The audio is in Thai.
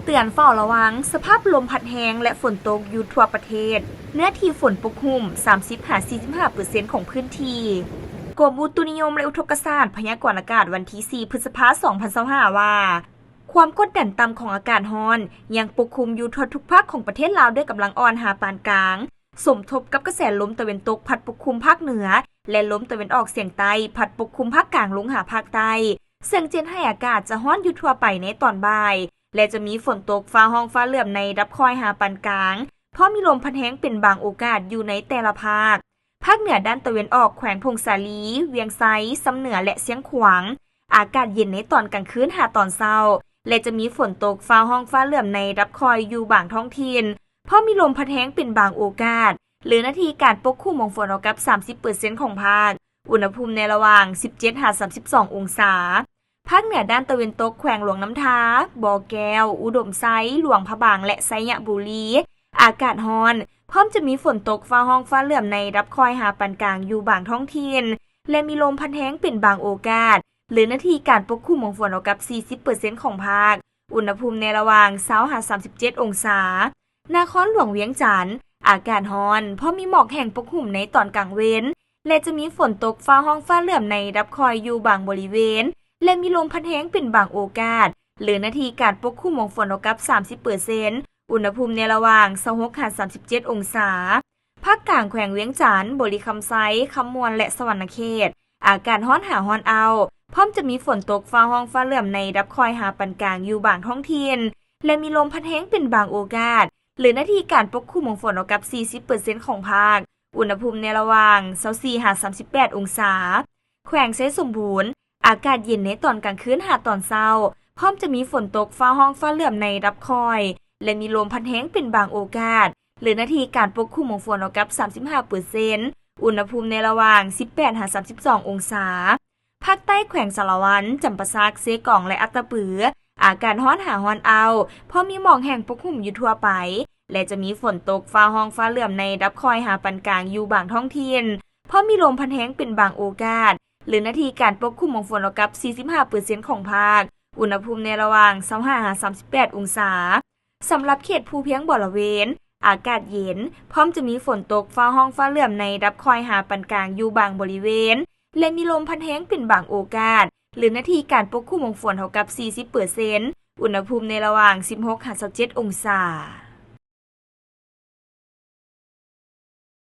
เตือนเฝ้าระวังสภาพลมพัดแรงและฝนตกอยู่ทั่วประเทศเนื้อที่ฝนปกคลุม 30-45% ของพื้นที่กรมอุตุนิยมและอุทกศาสตร์พยากรณ์อากาศวันที่ 4 พฤษภาคม 2025 ว่าความกดดันต่ำของอากาศร้อนยังปกคลุมอยู่ทั่วทุกภาคของประเทศลาวด้วยกำลังอ่อนหาปานกลางสมทบกับกระแสลมตะวันตกพัดปกคลุมภาคเหนือและลมตะวันออกเฉียงใต้พัดปกคลุมภาคกลางลงหาภาคใต้ซึ่งเจนให้อากาศจะร้อนอยู่ทั่วไปในตอนบ่ายและจะมีฝนตกฟ้าห้องฟ้าเหลื่อมในรับคอยหาปานกลางเพราะมีลมพัดแรงเป็นบางโอกาสอยู่ในแต่ละภาคเหนือด้านตะวันออกแขวงพงสาลีเวียงไซสำเหนือและเสียงขวางอากาศเย็นในตอนกลางคืนหาตอนเช้าและจะมีฝนตกฟ้าห้องฟ้าเหลื่อมในรับคอยอยู่บางท้องถิ่นเพราะมีลมพัดแรงเป็นบางโอกาสหรือนาทีการปกคลุมของฝนกับ 30% ของภาคอุณหภูมิในระหว่าง 17-32 องศาภาคเหนือด้านตะวันตกแขวงหลวงน้ำทาบ่อแก้วอุดมไซหลวงพระบางและไซยะบุรีอากาศร้อนพร้อมจะมีฝนตกฟ้าห้องฟ้าเหลื่อมในรับคอยหาปานกลางอยู่บางท้องถิ่นและมีลมพัดแรงเป็นบางโอกาสหรือนาทีการปกคลุมของฝนกับ 40% ของภาคอุณหภูมิในระหว่าง 20-37 องศานครหลวงเวียงจันทน์อากาศร้อนเพราะมีหมอกแห้งปกคลุมในตอนกลางเว้นและจะมีฝนตกฟ้าห้องฟ้าเหลื่อมในรับคอยอยู่บางบริเวณและมีลมพัดแรงเป็นบางโอกาสหรือนาทีการปกคลุมของฝนกับ 30% อุณหภูมิในระหว่าง 26-37 องศาภาคกลางแขวงเวียงจันทน์บริคำไซคำมวลและสวรรณเขตอากาศร้อนหาร้อนเอาพร้อมจะมีฝนตกฟ้าห้องฟ้าเหลื่อมในรับคอยหาปานกลางอยู่บางท้องถิ่นและมีลมพัดแรงเป็นบางโอกาสหรือนาทีการปกคลุมของฝนกับ 40% ของภาคอุณหภูมิในระหว่าง 24-38 องศาแขวงไซสมบูรณ์อากาศเย็นในตอนกลางคืนหาตอนเช้าพร้อมจะมีฝนตกฟ้าห้องฟ้าเหลื่อมในรับคอยและมีลมพัดแรงเป็นบางโอกาสหรือนาทีการปกคลุมของฝนกับ 35% อุณหภูมิในระหว่าง 18-32 องศาภาคใต้แขวงสารวันจำปาสักเซกองและอัตตปืออากาศร้อนหาร้อนเอาเพราะมีหมอกแห้งปกคลุมอยู่ทั่วไปและจะมีฝนตกฟ้าห้องฟ้าเหลื่อมในรับคอยหาปานกลางอยู่บางท้องถิ่นเพราะมีลมพัดแรงเป็นบางโอกาสหรือนาทีการปกคลุมของฝนกับ 45% ของภาคอุณหภูมิในระหว่าง 25-38 องศาสำหรับเขตภูเพียงบริเวณอากาศเย็นพร้อมจะมีฝนตกฟ้าห้องฟ้าเหลื่อมในรับคอยหาปานกลางอยู่บางบริเวณและมีลมพัดแรงเป็นบางโอกาสหรือนาทีการปกคลุมของฝนเท่ากับ 40% อุณหภูมิในระหว่าง 16-27 องศา